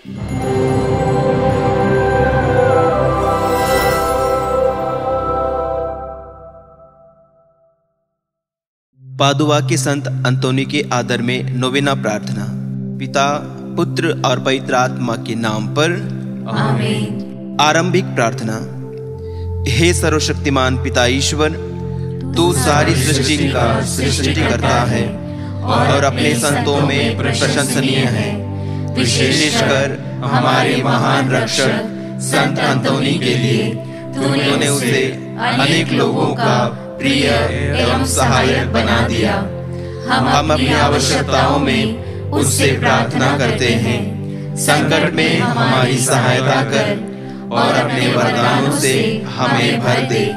Padua के संत अंतोनी के आदर में नोवेना प्रार्थना। पिता, पुत्र और पवित्र आत्मा के नाम पर आमीन। आरंभिक प्रार्थना। हे सर्वशक्तिमान पिता ईश्वर, तू सारी सृष्टि का सृष्टिकर्ता है और अपने संतों में प्रशंसनीय है। विशेषकर हमारे महान रक्षक संत अंतोनी के लिए तूने उसे अनेक लोगों का प्रिय एवं सहायक बना दिया। हम अपनी आवश्यकताओं में उससे प्रार्थना करते हैं। संकट में हमारी सहायता कर और अपने वरदानों से हमें भर दे।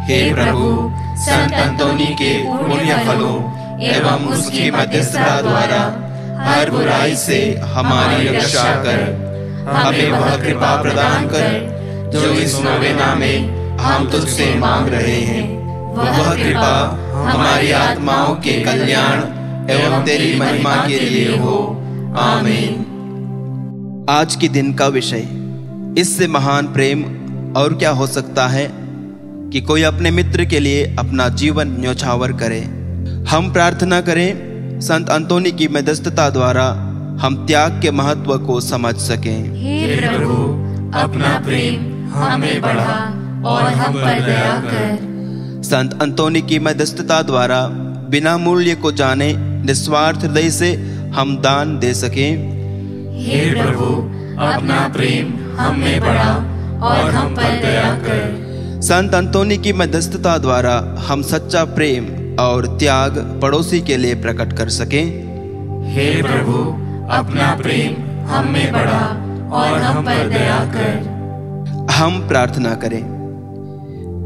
हे प्रभु, संत अंतोनी के पुण्य फलों एवं उसकी मध्यस्थता द्वारा हर बुराई से हमारी रक्षा कर। हमें वह कृपा प्रदान कर जो इस नोवेना में हम तुझसे मांग रहे हैं। वह कृपा हमारी आत्माओं के कल्याण एवं तेरी महिमा के लिए हो। आमीन। आज के दिन का विषय, इससे महान प्रेम और क्या हो सकता है कि कोई अपने मित्र के लिए अपना जीवन न्यौछावर करे। हम प्रार्थना करें संत अंतोनी की मध्यस्थता द्वारा हम त्याग के महत्व को समझ सकें। हे प्रभु, अपना प्रेम हमें बढ़ा और हम पर दया कर। संत अंतोनी की मध्यस्थता द्वारा बिना मूल्य को जाने निस्वार्थ हृदय से हम दान दे सकें। हे प्रभु, अपना प्रेम हमें बढ़ा और हम पर दया कर। संत अंतोनी की मध्यस्थता द्वारा हम सच्चा प्रेम और त्याग पड़ोसी के लिए प्रकट कर सकें। हे प्रभु, अपना प्रेम हमें बढ़ा और हम पर दया कर। हम प्रार्थना करें।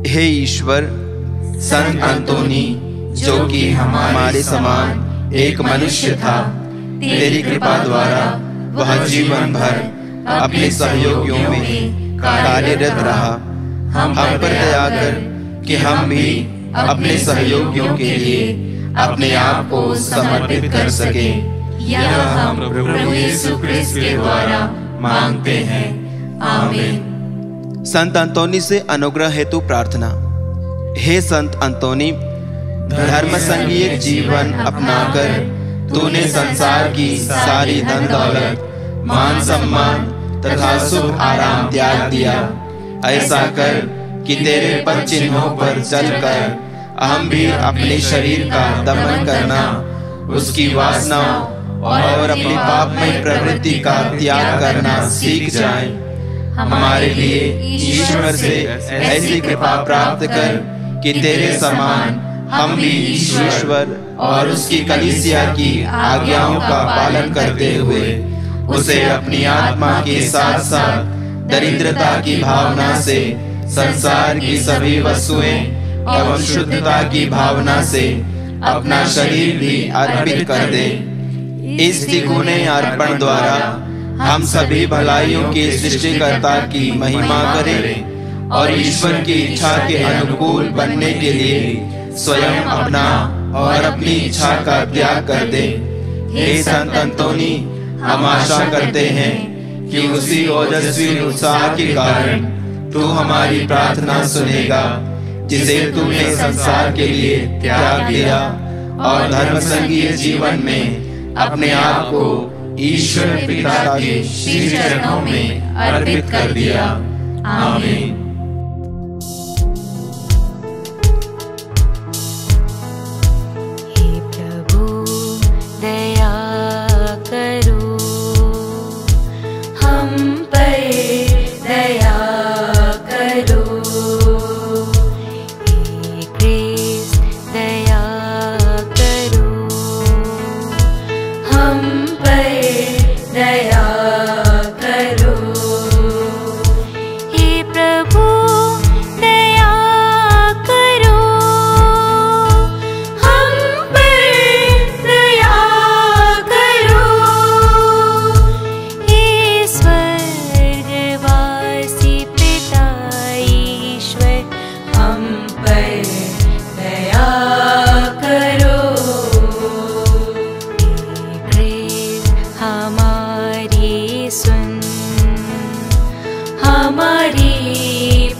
हे ईश्वर, संत अंतोनी जो कि हमारे समान एक मनुष्य था, तेरी कृपा द्वारा वह जीवन भर अपने सहयोगियों में कार्यरत रहा। हम पर दया कर कि हम भी अपने सहयोगियों के लिए अपने आप को समर्पित कर सके। यह हम प्रभु यीशु क्रिस्त के द्वारा मांगते हैं। आमीन। संत अंतोनी से अनुग्रह हेतु प्रार्थना। हे संत अंतोनी, धर्म संगीय जीवन अपनाकर तूने संसार की सारी धन दौलत, मान सम्मान तथा सुख आराम त्याग दिया। ऐसा कर कि तेरे पद चिन्हों पर चलकर हम भी अपने शरीर का दमन करना, उसकी वासनाओं और अपनी पापमय प्रवृत्ति का त्याग करना सीख जाएं। हमारे लिए ईश्वर से ऐसी कृपा प्राप्त कर कि तेरे समान हम भी ईश्वर और उसकी कलीसिया की आज्ञाओं का पालन करते हुए उसे अपनी आत्मा के साथ साथ दरिद्रता की भावना से, संसार की सभी वस्तुएं एवं शुद्धता की भावना से अपना शरीर भी अर्पित कर दे। इस तिगुने अर्पण द्वारा हम सभी भलाइयों के सृष्टिकर्ता की महिमा करें और ईश्वर की इच्छा के अनुकूल बनने के लिए स्वयं अपना और अपनी इच्छा का त्याग कर दे। हे संत अंतोनी, हम आशा करते हैं कि उसी ओजस्वी उत्साह के कारण तू हमारी प्रार्थना सुनेगा जिसे तूने संसार के लिए त्याग दिया और धर्म संगीय जीवन में अपने आप को ईश्वर पिता के श्री चरणों में अर्पित कर दिया। आमीन।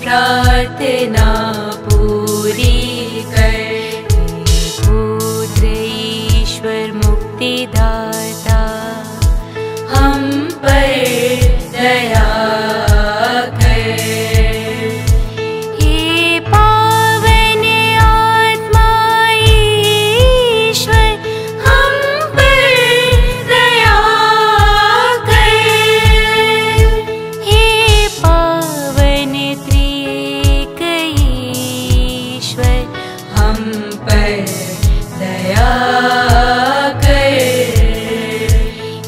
प्रार्थना पूरी कर। पुत्र ईश्वर मुक्तिदाता हम पर दया कर। हे पावन आत्मा ईश्वर हम पर दया कर। हे पावन त्रिएक ईश्वर हम पर दया कर।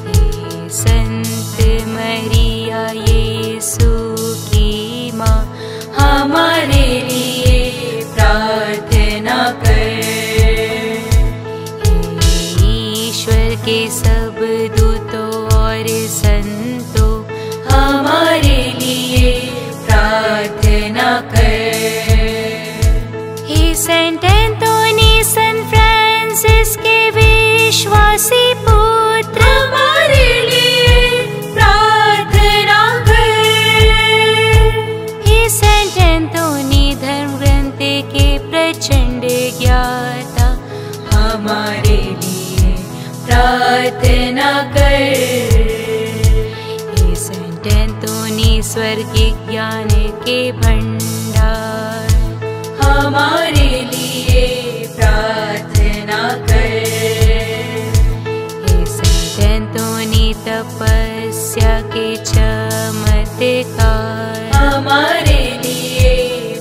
हे संत मरिया यीशु की माँ हमारे लिए प्रार्थना कर। हे ईश्वर के सब दूतों और संतों हमारे लिए प्रार्थना कर। हे सेंट एंथोनी सन फ्रांसिस के विश्वासी पुत्र हमारे लिए प्रार्थना कर। हे सेंट एंथोनी धर्म ग्रंथ के प्रचंड ज्ञाता हमारे लिए प्रार्थना कर। हे सेंट एंथोनी स्वर्गिक ज्ञान के भंडार हमारे लिए प्रार्थना कर। हे सेंट एंथोनी तपस्या के चमत्कार हमारे लिए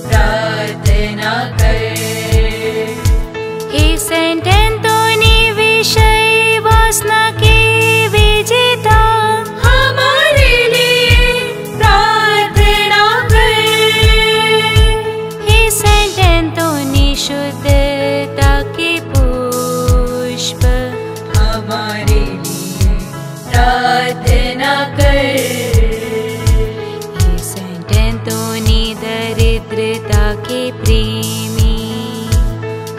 प्रार्थना कर। हे सेंट एंथोनी विषय वासना के विजेता हमारे लिए प्रार्थना कर। हे सेंट एंथोनी शुद्धता के पुष्प हमारे लिए प्रार्थना कर। हे सेंट एंथोनी दरिद्रता के प्रेमी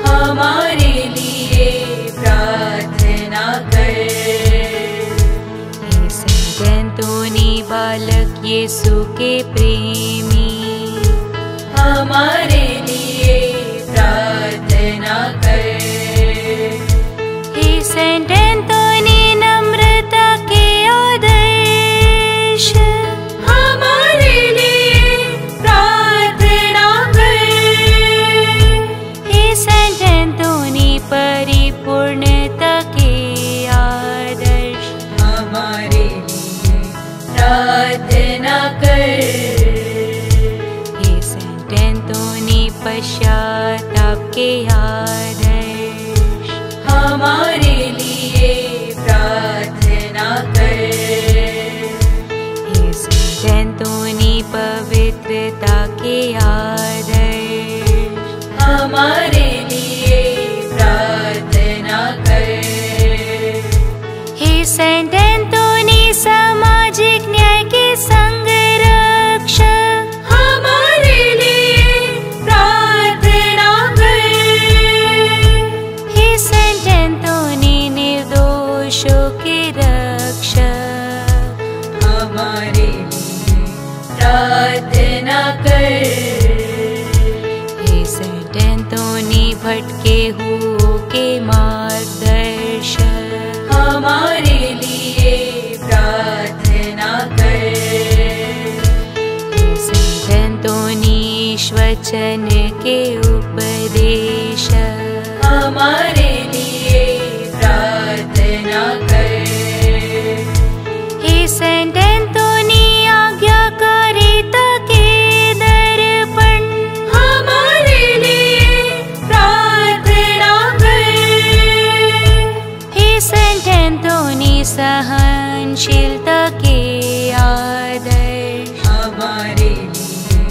हमारे लिए प्रार्थना कर। हे सेंट एंथोनी बालक यीशु के प्रेमी हमारे लिए प्रार्थना कर। हे सेंट एंथोनी नम्रता के आदर्श हमारे लिए प्रार्थना कर। हे सेंट एंथोनी परिपूर्णता के आदर्श हमारे लिए प्रार्थना कर। हे सेंट एंथोनी पश्चाताप के आदर्श हमारे लिए प्रार्थना कर। हे सेंट एंथोनी पवित्रता के आदर्श हमारे लिए प्रार्थना कर। हे सेंट एंथोनी सामाजिक न्याय के संरक्षक हमारे लिए प्रार्थना कर। हे सेंट एंथोनी निर्दोषों के रक्षक हमारे लिए प्रार्थना कर। हे सेंट एंथोनी भटके हुओं के मार्गदर्शक हमारे लिए प्रार्थना कर। हे सेंट एंथोनी वचन के उपदेशक हमारे लिए प्रार्थना कर। हे सेंट एंथोनी आज्ञाकारिता के दर्पण हमारे लिए प्रार्थना कर। हे सेंट एंथोनी सहनशीलता के आदर्श हमारे लिए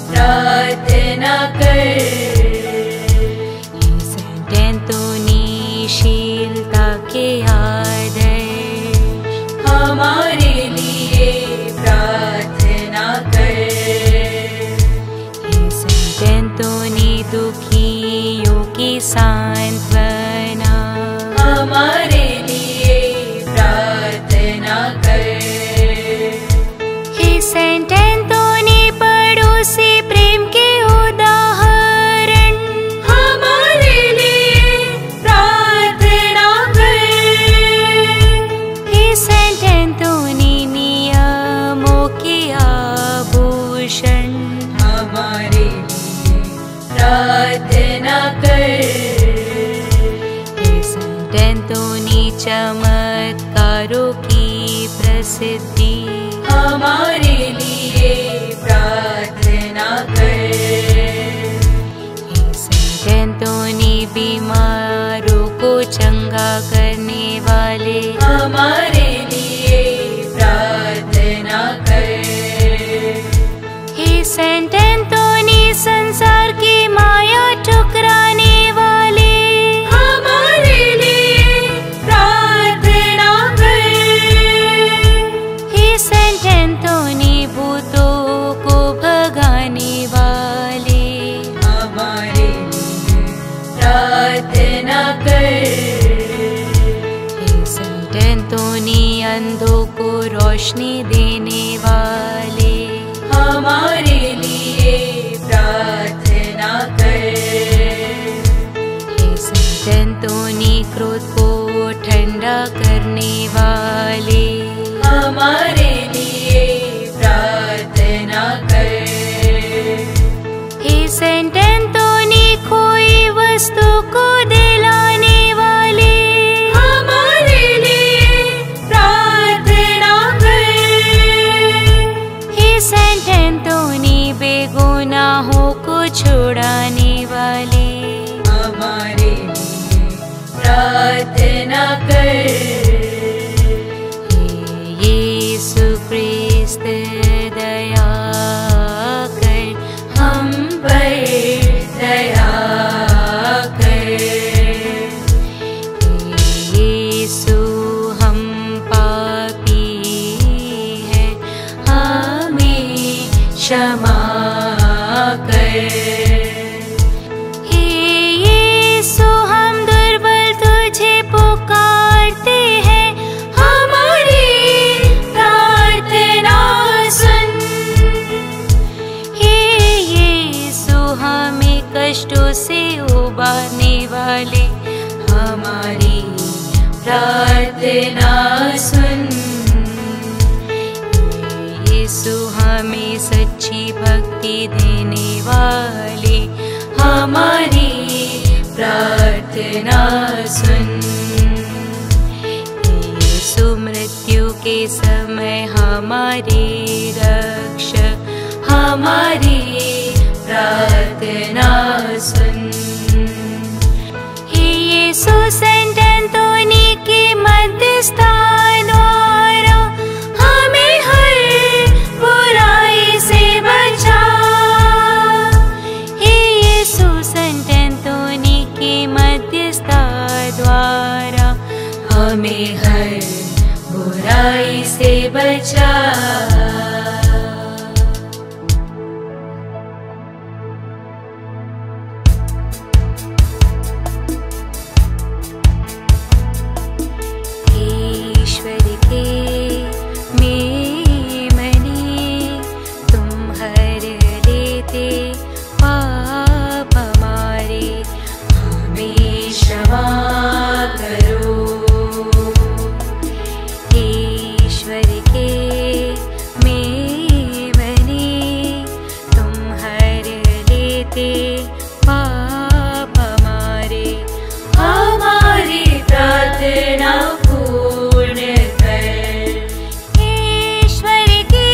प्रार्थना कर। हे सेंट एंथोनी शीलता के आदर्श हमारे लिए चमत्कारों की प्रसिद्धि हमारे लिए प्रार्थना कर। संतों बीमारों को चंगा करने वाले हमारे लिए प्रार्थना कर। हे सेंट एंटोनी संसार की माया ठुकराने वाले हमारे लिए प्रार्थना कर। हे सेंट एंटोनी भूतों को भगाने वाले हमारे लिए प्रार्थना कर। हे सेंट एंटोनी अंधों को रोशनी देने वाले हमारे लिए प्रार्थना कर। हे सेंट एंटोनी क्रोध को ठंडा करने वाले हमारे लिए प्रार्थना कर। हे सेंट एंटोनी खोई वस्तु को दिलाने वाले हमारे लिए प्रार्थना कर। हे सेंट एंटोनी बेगुनाहों को छुड़ाने वाले हमारे लिए प्रार्थना कर। हे यीशु क्रिस्त दया कर हम पर दया कर। हे यीशु हम पापी हैं हमें क्षमा कर। हे यीशु हम दुर्बल तुझे पुकारते हैं हमारी प्रार्थना सुन। हे यीशु हमें कष्टों से उबारने वाले हमारी प्रार्थना सुन। हे यीशु हमें सच्ची भक्ति देने वाले हमारी प्रार्थना सुन। हे यीशु मृत्यु के समय हमारे रक्षक हमारी प्रार्थना सुन। हे यीशु सेंट एंटोनी के मध्यस्थता द्वारा हमें हर बुराई से बचा। हे यीशु सेंट एंटोनी के मध्यस्थता द्वारा हमें हर बुराई से बचा। ईश्वर के मेमने तुम हर लेते पाप हमारे हमें क्षमा करो। ईश्वर के मेमने तुम हर लेते पाप हमारे हमारी प्रार्थना पूर्ण कर। ईश्वर के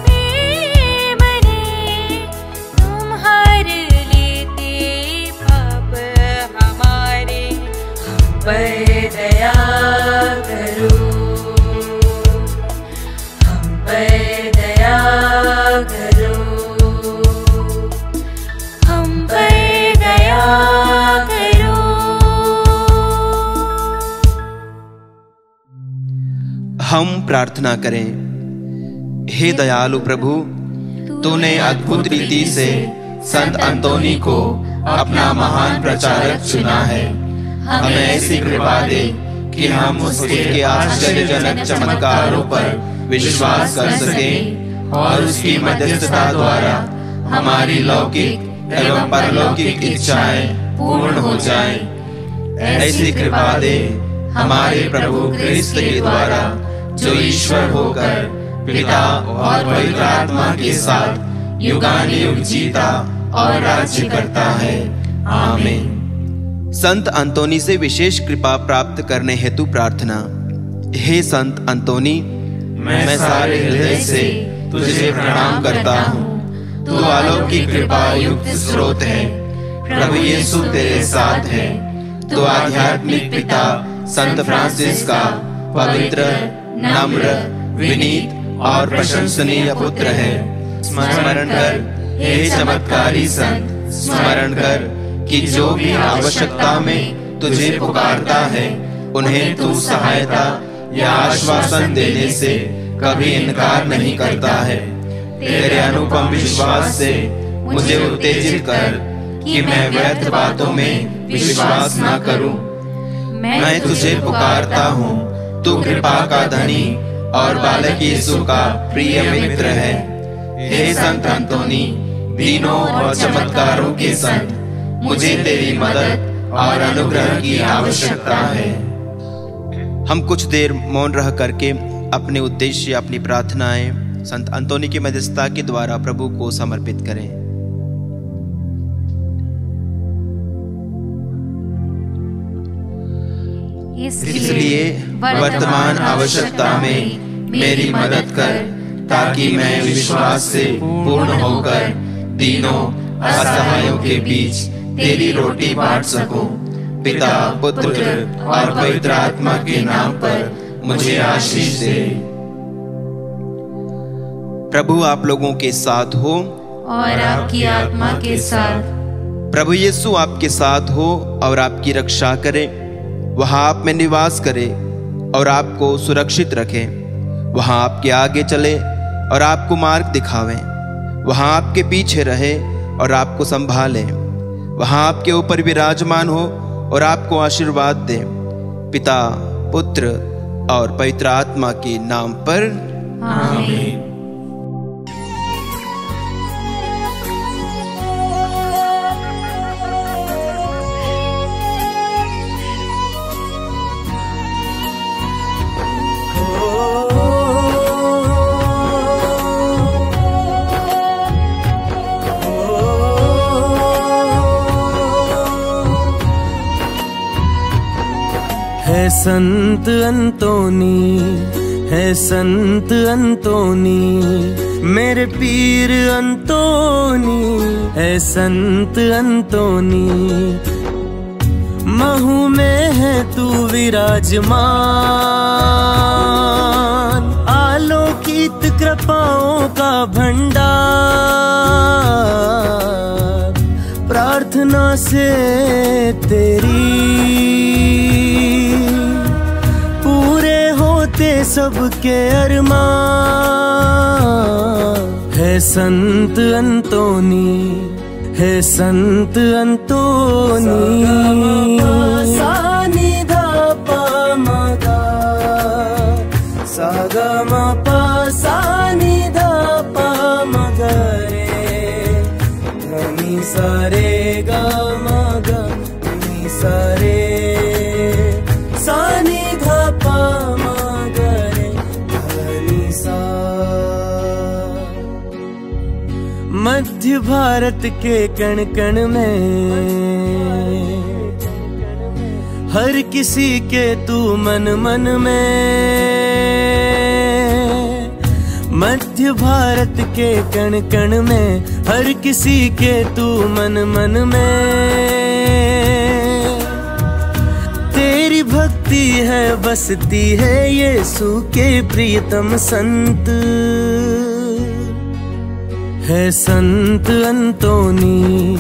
मेमने तुम हर लेते पाप हमारे हम पर दया करो। हम पर दया करो। हम पर दया करो। हम प्रार्थना करें। हे दयालु प्रभु, तूने अद्भुत रीति से संत अंतोनी को अपना महान प्रचारक चुना है। हमें ऐसी कृपा दे कि हम उसके आश्चर्यजनक चमत्कारों पर विश्वास कर सकें और उसकी मध्यस्थता द्वारा हमारी लौकिक एवं परलौकिक इच्छाएं पूर्ण हो जाएं। ऐसी कृपा दे हमारे प्रभु क्रिस्त के द्वारा, जो ईश्वर होकर पिता और पवित्र आत्मा के साथ युगानुयुग जीता और राज्य करता है। आमीन। संत अंतोनी से विशेष कृपा प्राप्त करने हेतु प्रार्थना। हे संत अंतोनी, मैं सारे हृदय से तुझे प्रणाम करता हूँ। तू अलौकिक कृपा युक्त स्रोत है। प्रभु यीशु तेरे साथ है। तो आध्यात्मिक पिता संत फ्रांसिस का पवित्र, नम्र, विनीत और प्रशंसनीय पुत्र है। स्मरण कर हे चमत्कारी संत, स्मरण कर कि जो भी आवश्यकता में तुझे पुकारता है उन्हें तू सहायता या आश्वासन देने से कभी इनकार नहीं करता है। तेरे अनुपम विश्वास से मुझे उत्तेजित कर कि मैं व्यर्थ बातों में विश्वास न करूं। मैं तुझे पुकारता हूँ। तू कृपा का धनी और बालक यीशु का प्रिय मित्र है। हे संत अंतोनी, दीनों और चमत्कारों के संत, मुझे तेरी मदद और अनुग्रह की आवश्यकता है। हम कुछ देर मौन रह करके अपने उद्देश्य, अपनी प्रार्थनाएं संत अंतोनी की मध्यस्थता के द्वारा प्रभु को समर्पित करें। इसलिए वर्तमान आवश्यकता में मेरी मदद कर, ताकि मैं विश्वास से पूर्ण होकर दीनों असहायों के बीच तेरी रोटी बांट सकूं। पिता, पुत्र और पवित्र आत्मा के नाम पर मुझे आशीष दे। प्रभु आप लोगों के साथ हो और आपकी आत्मा के साथ। प्रभु यीशु आपके साथ हो और आपकी रक्षा करे। वहां आप में निवास करे और आपको सुरक्षित रखे। वहां आपके आगे चले और आपको मार्ग दिखावे। वहां आपके पीछे रहे और आपको संभाले। वहां आपके ऊपर विराजमान हो और आपको आशीर्वाद दे। पिता, पुत्र और पवित्र आत्मा के नाम पर आमीन। है संत अंतोनी, है संत अंतोनी, मेरे पीर अंतोनी, है संत अंतोनी। महू में है तू विराजमान, आलोकित कृपाओं का भंडार। प्रार्थना से तेरी सबके अरमान। है संत अंतोनी, है संत अंतोनी। सा नि धा पा म गा, सा ग म प सा नि धा पा म ग रे, ध नि सा रे ग म ग नि सा रे, सा नि धा पा मध्य भारत के कण कण में, हर किसी के तू मन मन में। मध्य भारत के कण कण में, हर किसी के तू मन मन में। तेरी भक्ति है बसती है यीशु के प्रियतम संत। है संत अंतोनी,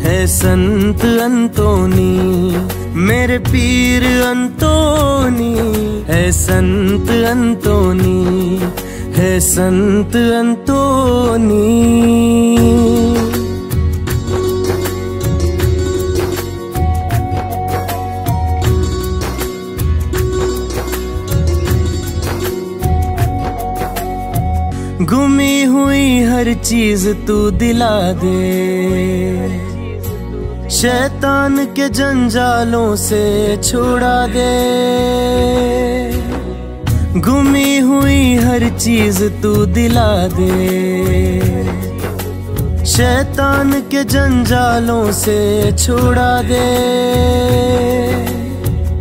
है संत अंतोनी, मेरे पीर अंतोनी, है संत अंतोनी, है संत अंतोनी। गुमी हुई हर चीज तू दिला दे, शैतान के जंजालों से छुड़ा दे। गुमी हुई हर चीज तू दिला दे, शैतान के जंजालों से छुड़ा दे,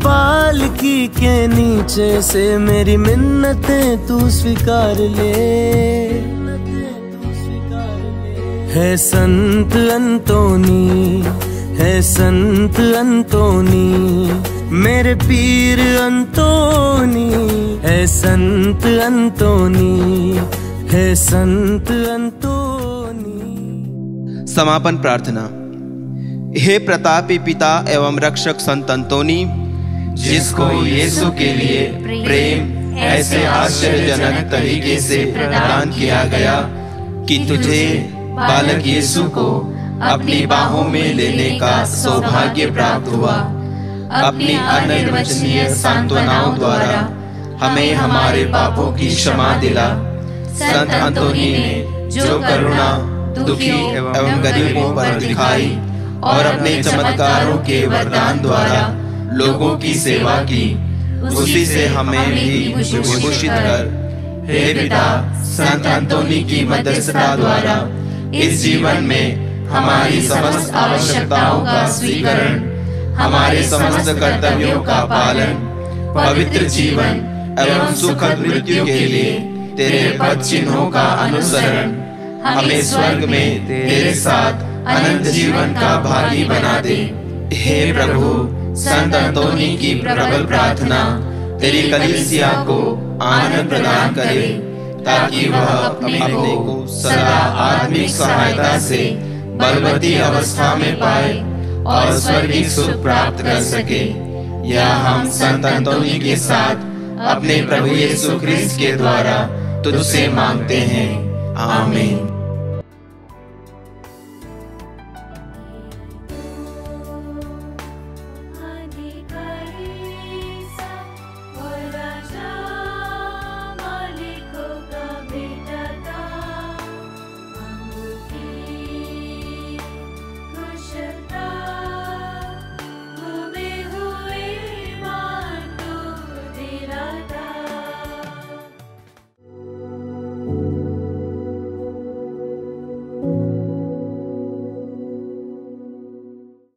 पालकी के नीचे से मेरी मिन्नतें तू स्वीकार ले। है संत अंतोनी, है संत अंतोनी, मेरे पीर अंतोनी, है संत अंतोनी, है संत अंतोनी। समापन प्रार्थना। हे प्रतापी पिता एवं रक्षक संत अंतोनी, जिसको यीशु के लिए प्रेम ऐसे आश्चर्यजनक तरीके से प्रदान किया गया कि तुझे बालक यीशु को अपनी बाहों में लेने का सौभाग्य प्राप्त हुआ। अपनी अनिर्वचनीय सांत्वनाओं द्वारा हमें हमारे पापों की क्षमा दिला। संत अंतोनी ने जो करुणा दुखी एवं गरीबों पर दिखाई और अपने चमत्कारों के वरदान द्वारा लोगों की सेवा की, उसी से हमें भी विभूषित कर। हे पिता, संत अंतोनी की मध्यस्थता द्वारा इस जीवन में हमारी समस्त आवश्यकताओं का स्वीकरण, हमारे समस्त कर्तव्यों का पालन, पवित्र जीवन एवं सुखद मृत्यु के लिए तेरे पद चिन्हों का अनुसरण, हमें स्वर्ग में तेरे साथ अनंत जीवन का भागी बना दे। हे प्रभु, संत अंतोनी की प्रबल प्रार्थना तेरी कलीसिया को आनंद प्रदान करे, ताकि वह अपने को सदा आत्मिक सहायता से बलवती अवस्था में पाए और स्वर्गीय सुख प्राप्त कर सके। यह हम संत अंतोनी के साथ अपने प्रभु यीशु ख्रिस्त के द्वारा तुझसे मांगते हैं। आमीन।